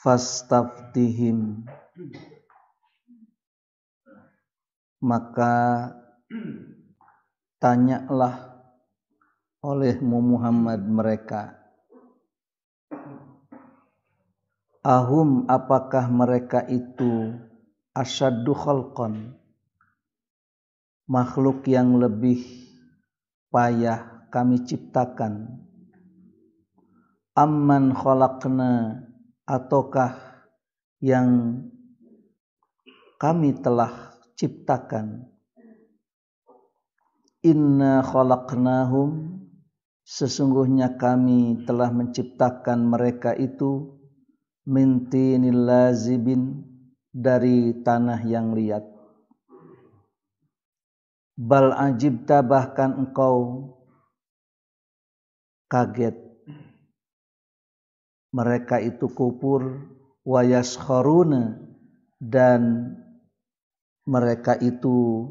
Fastaftihim, maka tanyalah olehmu Muhammad mereka. Ahum, apakah mereka itu asyaddu khalqan, makhluk yang lebih payah kami ciptakan, amman khalaqna, ataukah yang kami telah ciptakan. Inna khalaqnahum, sesungguhnya kami telah menciptakan mereka itu min tinil lazibin, dari tanah yang liat. Bal ajibta, bahkan engkau kaget, mereka itu kufur, wa yaskharuna, dan mereka itu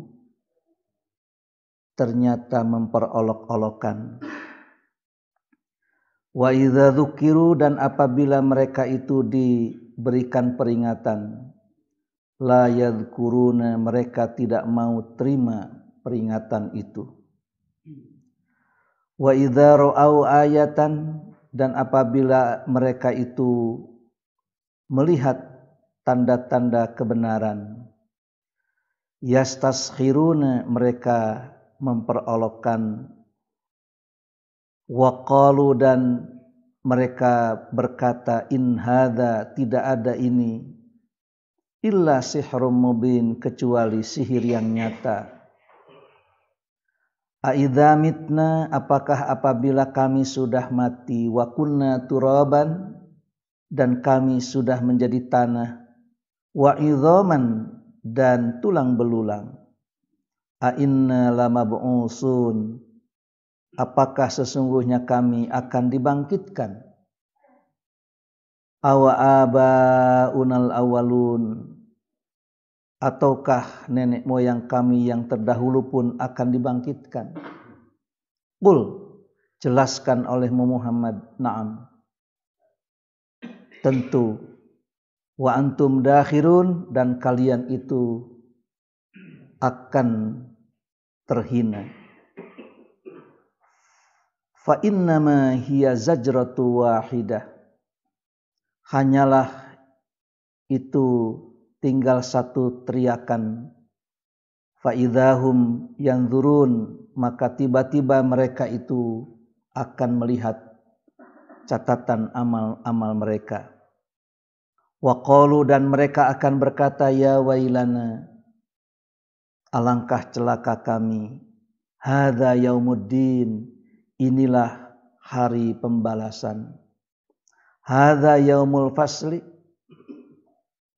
ternyata memperolok-olokan. Wa idza dzukiru, dan apabila mereka itu diberikan peringatan, la yadhkuruna, mereka tidak mau terima peringatan itu. Wa idza ra'au ayatan, dan apabila mereka itu melihat tanda-tanda kebenaran, yastaskhiruna, mereka memperolokkan. Wa qalu, dan mereka berkata, in hadza, tidak ada ini, illa sihrum mubin, kecuali sihir yang nyata. Aidza mitna, apakah apabila kami sudah mati, wa kunna turaban, dan kami sudah menjadi tanah, wa idzaman, dan tulang belulang, a inna lamab'usun, apakah sesungguhnya kami akan dibangkitkan. Awa abaunal awalun, ataukah nenek moyang kami yang terdahulu pun akan dibangkitkan. Qul, jelaskan olehmu Muhammad, na'am, tentu. Wa antum dakhirun, dan kalian itu akan terhina. Fa innama hiya zajratu wahidah, hanyalah itu tinggal satu teriakan. Fa idzahum yanzurun, maka tiba-tiba mereka itu akan melihat catatan amal-amal mereka. Wa qalu, dan mereka akan berkata, ya wailana, alangkah celaka kami, hadza yaumuddin, inilah hari pembalasan, hadza yaumul fasli,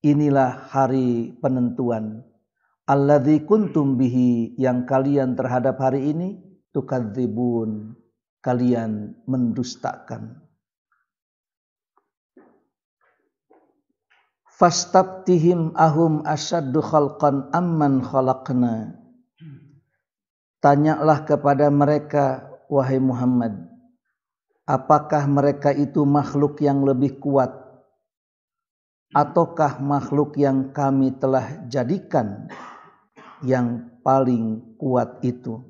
inilah hari penentuan, alladzi kuntum bihi, yang kalian terhadap hari ini tukadzibun, kalian mendustakan. Fastaftihim ahum asyaddu khalqan amman khalaqna, tanyalah kepada mereka, wahai Muhammad, apakah mereka itu makhluk yang lebih kuat, ataukah makhluk yang kami telah jadikan yang paling kuat itu.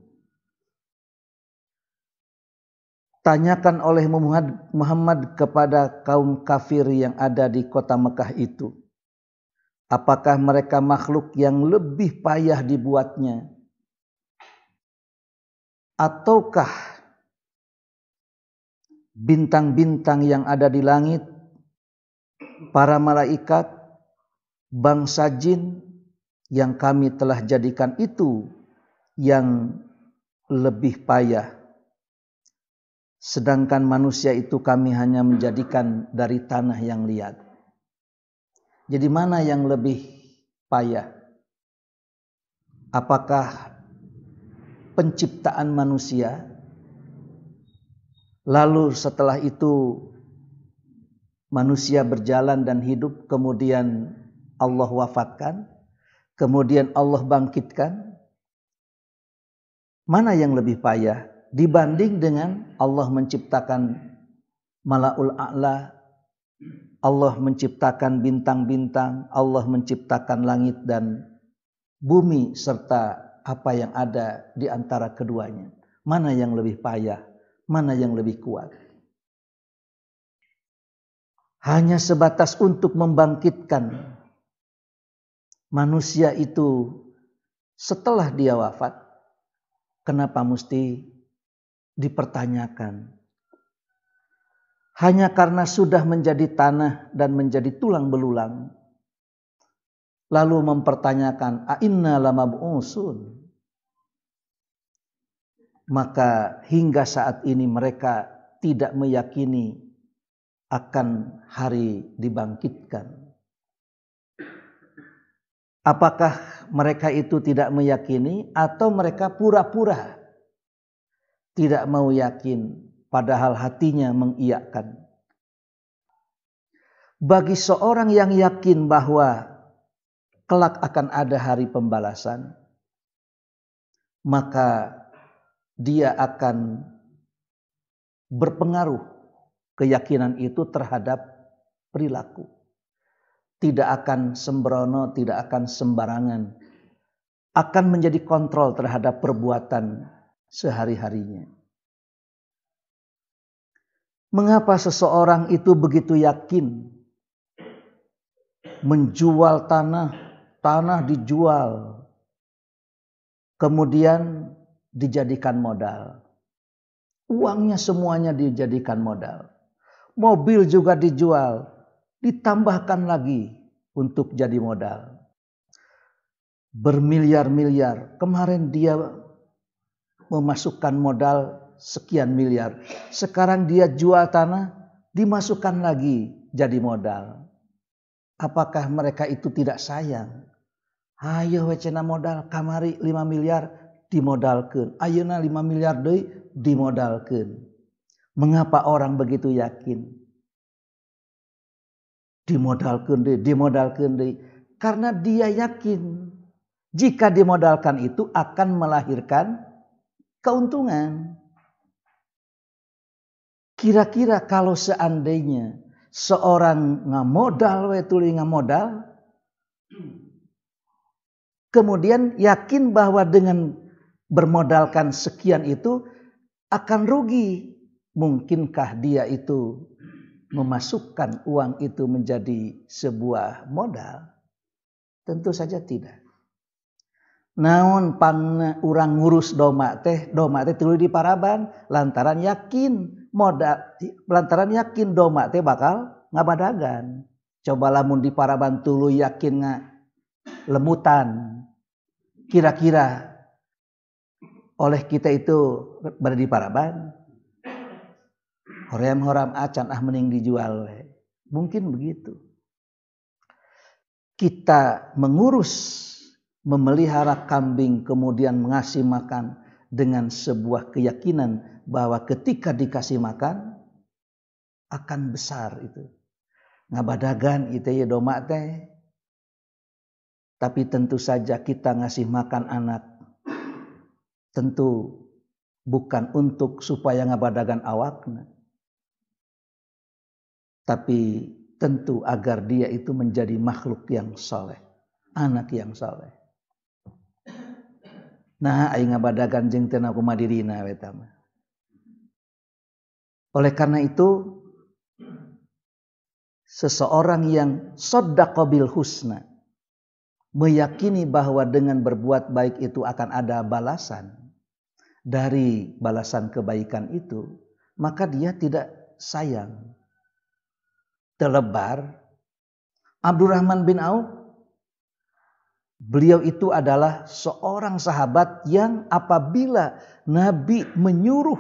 Tanyakan oleh Muhammad kepada kaum kafir yang ada di kota Mekah itu, apakah mereka makhluk yang lebih payah dibuatnya, ataukah bintang-bintang yang ada di langit, para malaikat, bangsa jin yang kami telah jadikan itu yang lebih payah. Sedangkan manusia itu kami hanya menjadikan dari tanah yang liat. Jadi mana yang lebih payah? Apakah penciptaan manusia, lalu setelah itu manusia berjalan dan hidup, kemudian Allah wafatkan, kemudian Allah bangkitkan? Mana yang lebih payah dibanding dengan Allah menciptakan Malaul A'la, Allah menciptakan bintang-bintang, Allah menciptakan langit dan bumi serta apa yang ada di antara keduanya. Mana yang lebih payah, mana yang lebih kuat? Hanya sebatas untuk membangkitkan manusia itu setelah dia wafat. Kenapa mesti dipertanyakan? Hanya karena sudah menjadi tanah dan menjadi tulang belulang. Lalu mempertanyakan, a'inna lamab'usun. Maka hingga saat ini mereka tidak meyakini akan hari dibangkitkan. Apakah mereka itu tidak meyakini atau mereka pura-pura tidak mau yakin padahal hatinya mengiyakan? Bagi seorang yang yakin bahwa kelak akan ada hari pembalasan, maka dia akan berpengaruh keyakinan itu terhadap perilaku. Tidak akan sembrono, tidak akan sembarangan. Akan menjadi kontrol terhadap perbuatan sehari-harinya. Mengapa seseorang itu begitu yakin menjual tanah dijual, kemudian dijadikan modal. Uangnya semuanya dijadikan modal. Mobil juga dijual, ditambahkan lagi untuk jadi modal. Bermiliar-miliar. Kemarin dia memasukkan modal sekian miliar. Sekarang dia jual tanah, dimasukkan lagi jadi modal. Apakah mereka itu tidak sayang? Ayo wecena modal kamari 5 miliar dimodalkeun. Ayeuna 5 miliar deui dimodalkeun. Mengapa orang begitu yakin? Dimodalkeun deui. Karena dia yakin jika dimodalkan itu akan melahirkan keuntungan. Kira-kira kalau seandainya seorang ngamodal ngamodal, kemudian yakin bahwa dengan bermodalkan sekian itu akan rugi. Mungkinkah dia itu memasukkan uang itu menjadi sebuah modal? Tentu saja tidak. Naon pangna urang ngurus doma teh tuluy diparaban lantaran yakin doma teh bakal ngabadagan. Coba lamun diparaban tuluy yakin lemutan. Kira-kira oleh kita itu berada di paraban. Hoream acan mending dijual. Mungkin begitu. Kita memelihara kambing kemudian mengasih makan dengan sebuah keyakinan bahwa ketika dikasih makan akan besar itu. Ngabadagan itu ya doma teh. Tapi tentu saja kita ngasih makan anak tentu bukan untuk supaya ngabadagan awakna. Tapi tentu agar dia itu menjadi makhluk yang saleh, anak yang saleh. Nah, aing ngabadagan jeung teu kumadirina we tah. Oleh karena itu seseorang yang shaddaqa bil husna, meyakini bahwa dengan berbuat baik itu akan ada balasan dari balasan kebaikan itu, maka dia tidak sayang. Terlebar Abdurrahman bin Auf, beliau itu adalah seorang sahabat yang apabila Nabi menyuruh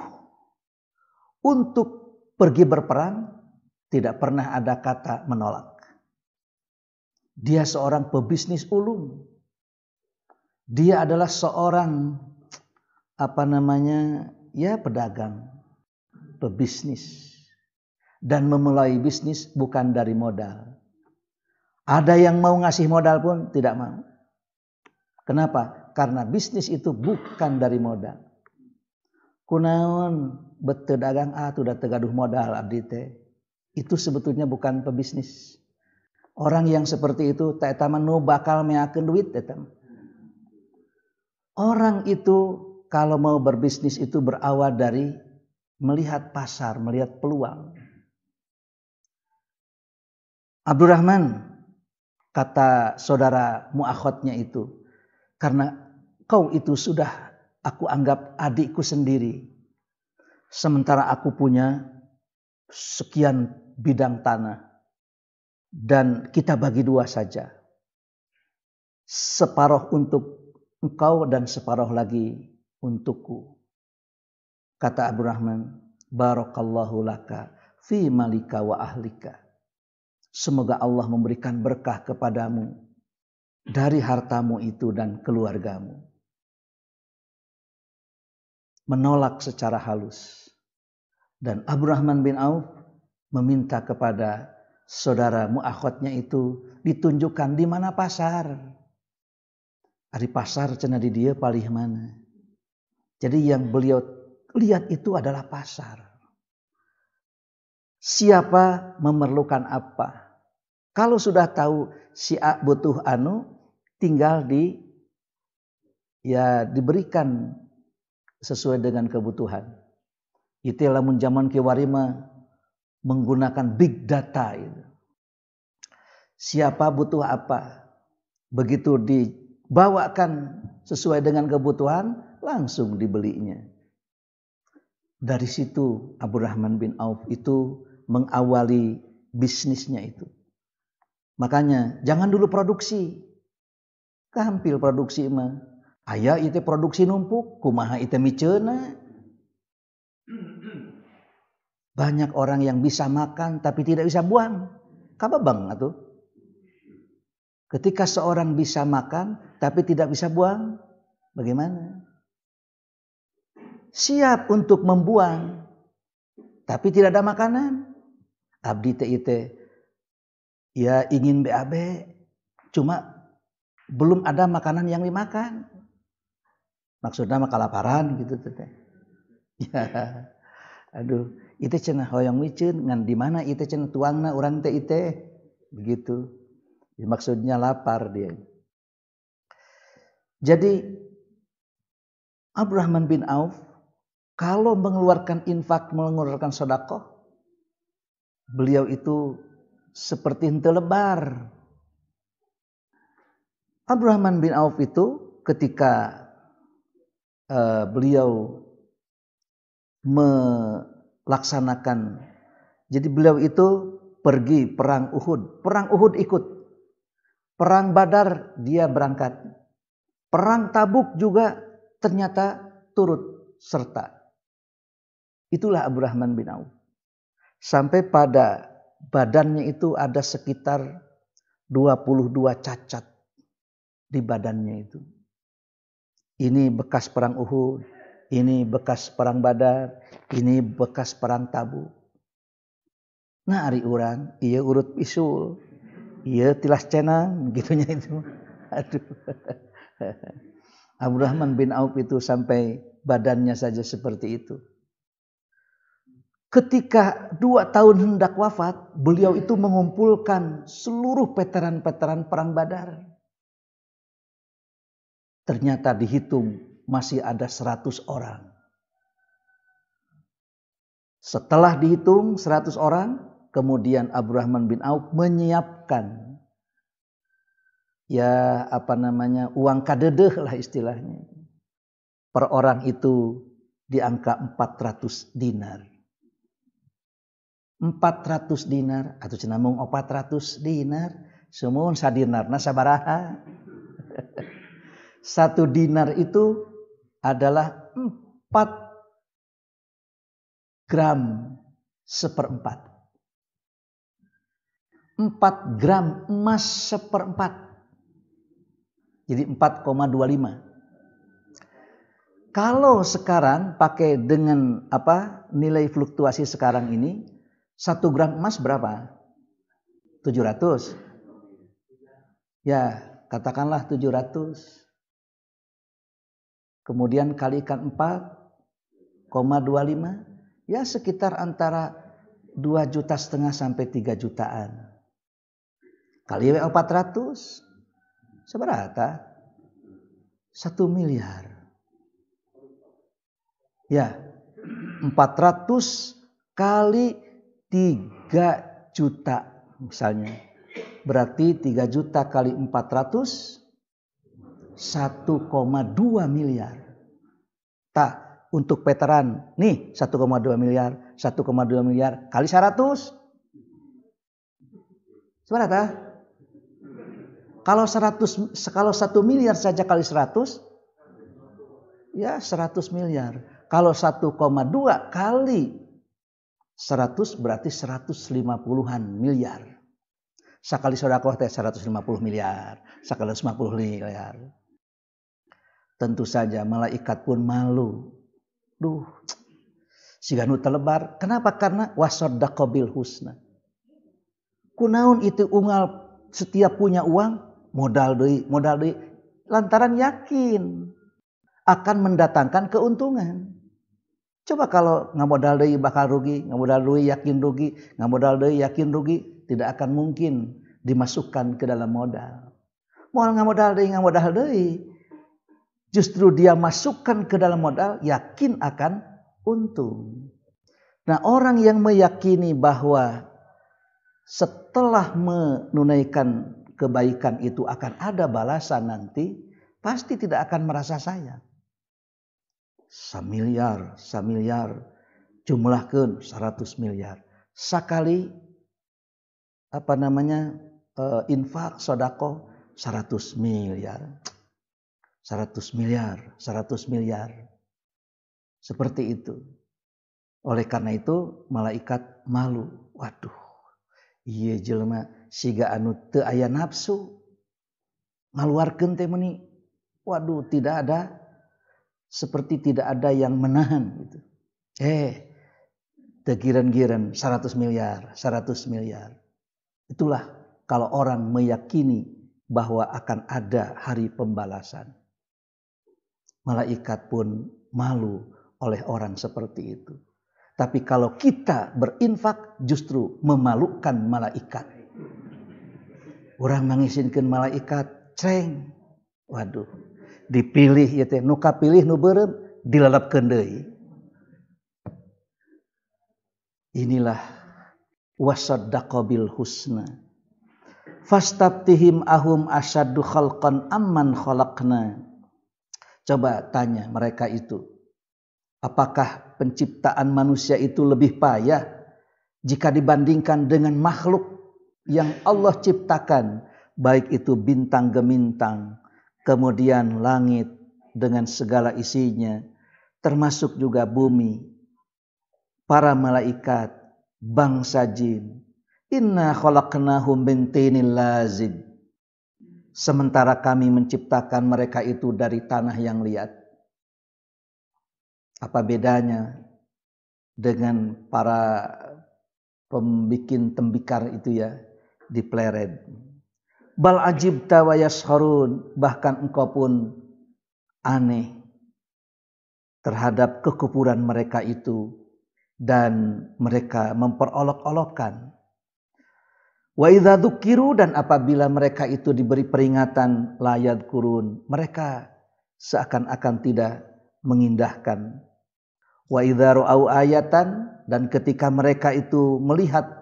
untuk pergi berperang, tidak pernah ada kata menolak. Dia seorang pebisnis ulung. Dia adalah seorang pedagang, pebisnis. Dan memulai bisnis bukan dari modal. Ada yang mau ngasih modal pun tidak mau. Kenapa? Karena bisnis itu bukan dari modal. Kunaon beteu dagang tuh da teu gaduh modal abdi teh. Itu sebetulnya bukan pebisnis. Orang yang seperti itu tak taman no bakal meakeun duit eta. Orang itu kalau mau berbisnis itu berawal dari melihat pasar, melihat peluang. Abdurrahman, kata saudara muakhotnya itu, karena kau itu sudah aku anggap adikku sendiri. Sementara aku punya sekian bidang tanah. Dan kita bagi dua saja. Separuh untuk engkau dan separuh lagi untukku. Kata Abdurrahman, barakallahu laka fi malika wa ahlika. Semoga Allah memberikan berkah kepadamu dari hartamu itu dan keluargamu. Menolak secara halus. Dan Abdurrahman bin Auf meminta kepada saudara muakhotnya itu ditunjukkan di mana pasar. Ari pasar cenah di dia palih mana. Jadi yang beliau lihat itu adalah pasar. Siapa memerlukan apa? Kalau sudah tahu si A butuh anu, tinggal diberikan sesuai dengan kebutuhan. Itu lamun zaman kiwari mah menggunakan big data itu. Siapa butuh apa? Begitu dibawakan sesuai dengan kebutuhan, langsung dibelinya. Dari situ Abdurrahman bin Auf itu mengawali bisnisnya itu. Makanya jangan dulu produksi. Kampil produksi mah. Aya itu produksi numpuk, kumaha itu miceuna. Banyak orang yang bisa makan tapi tidak bisa buang. Kababang atuh. Ketika seorang bisa makan tapi tidak bisa buang, bagaimana? Siap untuk membuang tapi tidak ada makanan. Abdi teh ya ingin BAB, cuma belum ada makanan yang dimakan. Maksudnya mah kalaparan gitu teh. Ya, aduh, itu cenah hoyong miceun ngan di mana itu cenah tuangna urang teh itu begitu. Ya, maksudnya lapar dia. Jadi Abdurrahman bin Auf kalau mengeluarkan infak, mengeluarkan sedekah, beliau itu seperti henteu lebar. Abdurrahman bin Auf itu ketika beliau melaksanakan, jadi beliau itu pergi perang Uhud. Perang Uhud ikut. Perang Badar dia berangkat. Perang Tabuk juga ternyata turut serta. Itulah Abdurrahman bin Auf. Sampai pada badannya itu ada sekitar 22 cacat di badannya itu. Ini bekas perang Uhud, ini bekas perang Badar, ini bekas perang Tabuk. Nah ari urang, ieu urut pisul, ieu tilas cenang, gitunya itu. Aduh. Abdurrahman bin Auf itu sampai badannya saja seperti itu. Ketika 2 tahun hendak wafat, beliau itu mengumpulkan seluruh veteran-veteran perang Badar. Ternyata dihitung masih ada 100 orang. Setelah dihitung 100 orang, kemudian Abdurrahman bin Auf menyiapkan uang kadedeh lah istilahnya. Per orang itu di angka 400 dinar. 400 dinar atau cenah mung 400 dinar, semun sadinarna sabaraha? 1 dinar itu adalah 4 gram seperempat. 4 gram emas seperempat. Jadi 4,25. Kalau sekarang pakai dengan nilai fluktuasi sekarang ini, 1 gram emas berapa? 700. Ya, katakanlah 700. Kemudian kalikan 4,25, ya sekitar antara 2,5 juta sampai 3 jutaan. Kali 400 seberapa? 1 miliar. Ya, 400 kali 3 juta misalnya. Berarti 3 juta kali 400 1,2 miliar. Tak, untuk veteran nih 1,2 miliar, 1,2 miliar kali 100. Seberapa? Kalau 1 miliar saja kali 100 ya 100 miliar. Kalau 1,2 kali 100 berarti 150-an miliar. Sakali sedekah teh 150 miliar, sakali 50 miliar. Tentu saja malaikat pun malu. Duh, siga nu telebar. Kenapa? Karena wasaddaqa bil husna. Kunaon itu unggal setiap punya uang modal deui. Lantaran yakin akan mendatangkan keuntungan. Coba kalau ngamodal deui bakal rugi, ngamodal deui yakin rugi, ngamodal deui yakin rugi, tidak akan mungkin dimasukkan ke dalam modal. Moal ngamodal deui, justru dia masukkan ke dalam modal, yakin akan untung. Nah, orang yang meyakini bahwa setelah menunaikan kebaikan itu akan ada balasan nanti, pasti tidak akan merasa sayang. Samiliar, jumlahkeun 100 miliar. Sakali infak sedekah 100 miliar. 100 miliar. Seperti itu. Oleh karena itu malaikat malu. Waduh. Ieu jelema siga anu teu aya nafsu. Ngaluarkeun teh meuni. Waduh, seperti tidak ada yang menahan gitu. Teu giran-giran 100 miliar. Itulah kalau orang meyakini bahwa akan ada hari pembalasan. Malaikat pun malu oleh orang seperti itu. Tapi kalau kita berinfak justru memalukan malaikat. Urang mangisinkeun malaikat, ceng. Waduh, dipilih ya teh, nu kapilih nu beureum dilelepkeun deui. Inilah wasaddaqa bil husna. Fastaftihim ahum asyaddu khalqan amman khalaqna. Coba tanya mereka itu. Apakah penciptaan manusia itu lebih payah jika dibandingkan dengan makhluk yang Allah ciptakan, baik itu bintang gemintang, kemudian langit dengan segala isinya, termasuk juga bumi, para malaikat, bangsa jin. Inna khalaqnahum min tinil lazib. Sementara kami menciptakan mereka itu dari tanah yang liat. Apa bedanya dengan para pembikin tembikar itu ya, di pleret. Bal ajibta wa yasharun, bahkan engkau pun aneh terhadap kekufuran mereka itu dan mereka memperolok-olokkan. Wa idza dzukiru, dan apabila mereka itu diberi peringatan la yadkurun, mereka seakan-akan tidak mengindahkan. Wa idza ra'au ayatan, dan ketika mereka itu melihat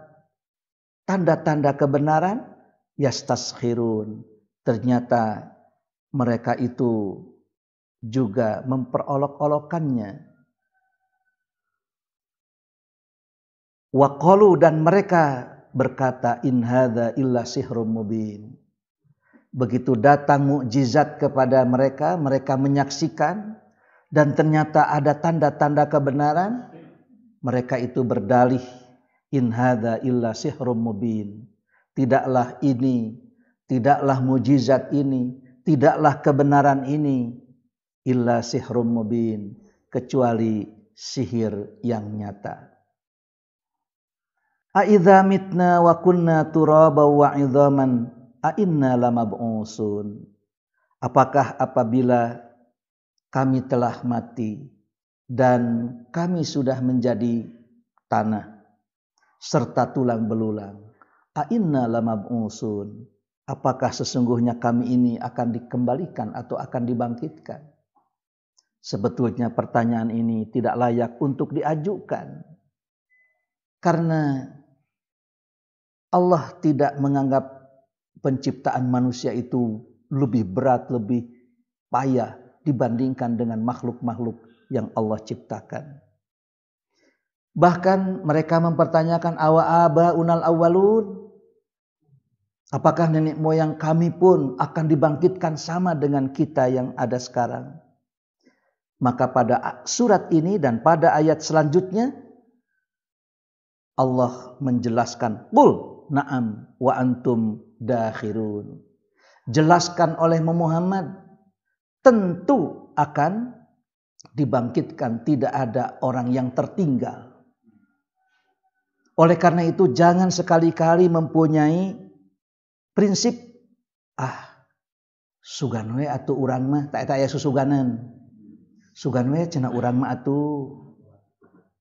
tanda-tanda kebenaran, yastaskhirun, ternyata mereka itu juga memperolok-olokkannya. Wa qalu, dan mereka berkata, in hadza illa sihrun mubin. Begitu datang mukjizat kepada mereka, mereka menyaksikan dan ternyata ada tanda-tanda kebenaran, mereka itu berdalih, in hadza illa sihrun mubin. Tidaklah ini, tidaklah mukjizat ini, tidaklah kebenaran ini, illa sihrun mubin, kecuali sihir yang nyata. A idza mitna wa kunna turaba wa idzaman a inna lamab'usun. Apakah apabila kami telah mati dan kami sudah menjadi tanah, serta tulang belulang. A'inna lamab'usun. Apakah sesungguhnya kami ini akan dikembalikan atau akan dibangkitkan? Sebetulnya pertanyaan ini tidak layak untuk diajukan. Karena Allah tidak menganggap penciptaan manusia itu lebih berat, lebih payah dibandingkan dengan makhluk-makhluk yang Allah ciptakan. Bahkan mereka mempertanyakan awa abaunal awwalun. Apakah nenek moyang kami pun akan dibangkitkan sama dengan kita yang ada sekarang? Maka pada surat ini dan pada ayat selanjutnya Allah menjelaskan, qul na'am wa antum dakhirun. Jelaskan oleh Muhammad, tentu akan dibangkitkan, tidak ada orang yang tertinggal. Oleh karena itu jangan sekali-kali mempunyai prinsip sugan we atuh urang mah tak eta aya susuganan. Sugan we cenah urang mah atuh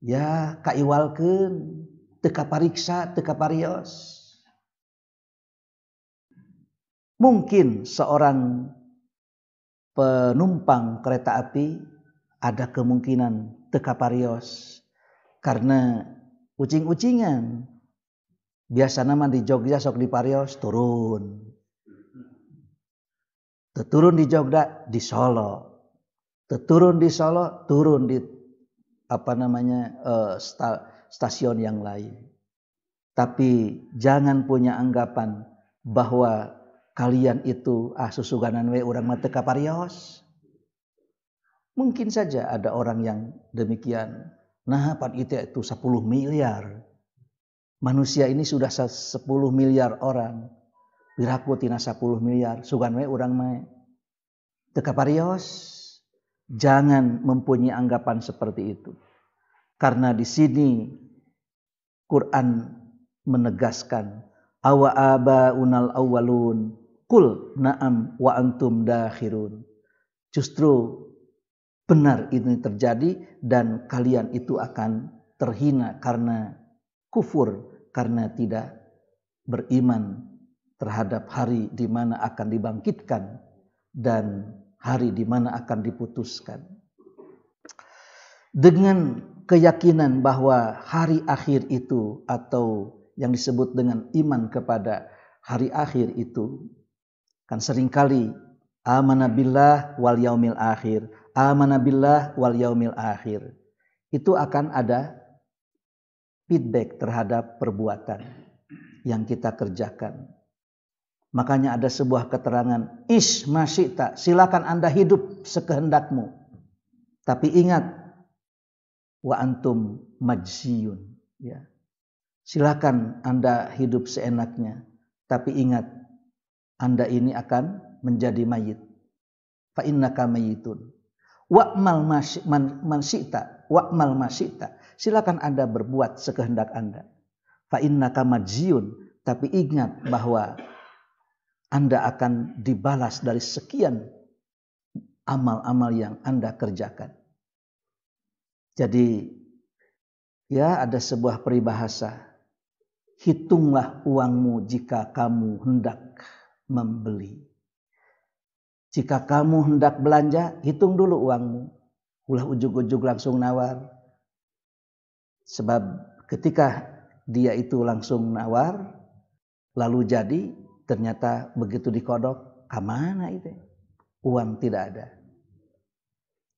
ya kaiwalkeun, teu kapariksa, teu kaparios. Mungkin seorang penumpang kereta api ada kemungkinan teu kaparios karena ucing-ucingan. Biasa nama di Jogja sok di parios turun. Turun di Jogja di Solo. Turun di Solo turun di stasiun yang lain. Tapi jangan punya anggapan bahwa kalian itu susuganan we urang mah teu kaparios. Mungkin saja ada orang yang demikian. Nah, pan itu 10 miliar. Manusia ini sudah 10 miliar orang. Piraku tina 10 miliar. Sugan we urang mah teu kaparios. Jangan mempunyai anggapan seperti itu. Karena di sini Quran menegaskan awa abaunal awwalun qul na'am wa antum dakhirun. Justru benar ini terjadi dan kalian itu akan terhina karena kufur, karena tidak beriman terhadap hari di mana akan dibangkitkan dan hari di mana akan diputuskan. Dengan keyakinan bahwa hari akhir itu atau yang disebut dengan iman kepada hari akhir itu kan seringkali amana billah wal yaumil akhir, amana billah wal yaumil akhir. Itu akan ada feedback terhadap perbuatan yang kita kerjakan. Makanya ada sebuah keterangan, ish masyita, silakan Anda hidup sekehendakmu. Tapi ingat, wa antum majziyun. Ya. Silakan Anda hidup seenaknya. Tapi ingat, Anda ini akan menjadi mayit. Fa innaka mayitun. Wa'mal masyita, wa'mal masyita. Silakan Anda berbuat sekehendak Anda. Fa innaka majziyun. Tapi ingat bahwa Anda akan dibalas dari sekian amal-amal yang Anda kerjakan. Jadi ya ada sebuah peribahasa. Hitunglah uangmu jika kamu hendak membeli. Jika kamu hendak belanja, hitung dulu uangmu. Ulah ujug-ujug langsung nawar. Sebab ketika dia itu langsung nawar, lalu jadi, ternyata begitu dikodok, kemana itu? Uang tidak ada.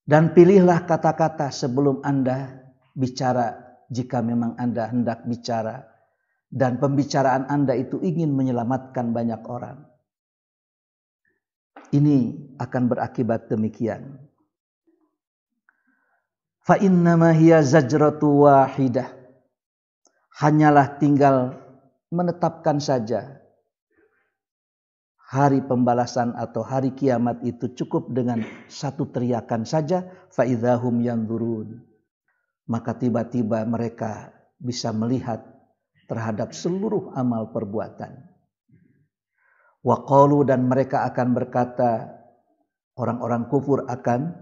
Dan pilihlah kata-kata sebelum Anda bicara, jika memang Anda hendak bicara. Dan pembicaraan Anda itu ingin menyelamatkan banyak orang. Ini akan berakibat demikian. Fa innama hiya zajratu wahidah. Hanyalah tinggal menetapkan saja hari pembalasan atau hari kiamat itu cukup dengan satu teriakan saja, fa idzahum yanzurun. Maka tiba-tiba mereka bisa melihat terhadap seluruh amal perbuatan. Wa qalu, dan mereka akan berkata, orang-orang kufur akan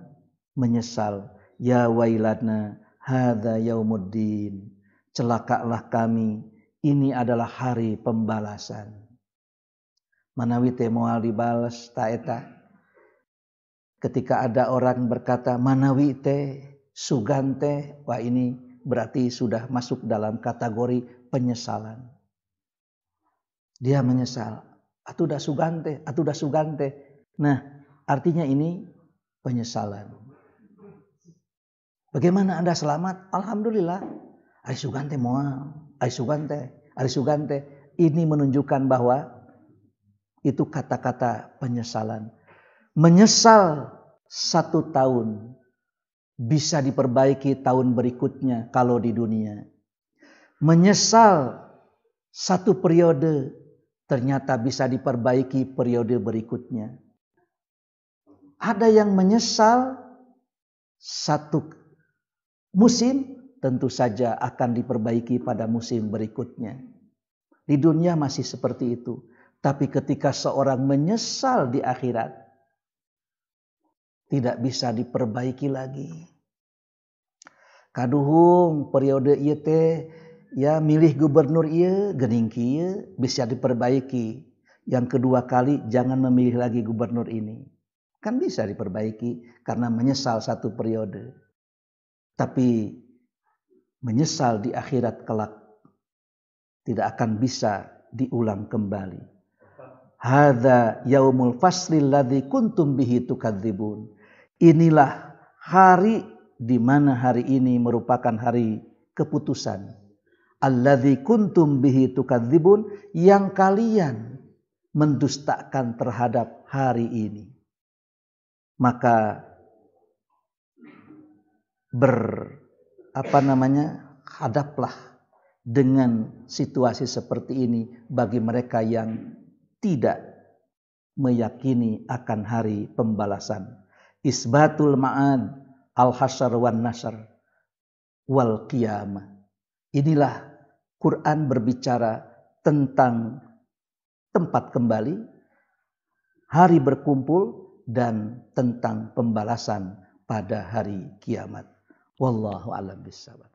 menyesal, ya wailana hadza yaumuddin. celakalah kami, ini adalah hari pembalasan. Manawi teh moal dibalas ta eta. Ketika ada orang berkata manawi teh sugan teh, wah ini berarti sudah masuk dalam kategori penyesalan. Dia menyesal, atuh dah sugante. Nah, artinya ini penyesalan. Bagaimana Anda selamat? Alhamdulillah. Ari sugante moal, ari sugante. Ini menunjukkan bahwa itu kata-kata penyesalan. Menyesal 1 tahun bisa diperbaiki tahun berikutnya kalau di dunia. Menyesal 1 periode ternyata bisa diperbaiki periode berikutnya. Ada yang menyesal 1 musim tentu saja akan diperbaiki pada musim berikutnya. Di dunia masih seperti itu. Tapi ketika seorang menyesal di akhirat, tidak bisa diperbaiki lagi. Kaduhung periode ieu teh ya milih gubernur ieu geuning kieu bisa diperbaiki. Yang kedua kali jangan memilih lagi gubernur ini. Kan bisa diperbaiki karena menyesal 1 periode. Tapi menyesal di akhirat kelak tidak akan bisa diulang kembali. Hadza yaumul faslil ladzi kuntum bihi tukadzibun. Inilah hari di mana hari ini merupakan hari keputusan. Alladzi kuntum bihi tukadzibun, yang kalian mendustakan terhadap hari ini. Maka hadaplah dengan situasi seperti ini bagi mereka yang tidak meyakini akan hari pembalasan. Isbatul ma'ad al-hasyar wan nasyar wal qiyamah. Inilah Quran berbicara tentang tempat kembali, hari berkumpul, dan tentang pembalasan pada hari kiamat. Wallahu a'lam bishawab.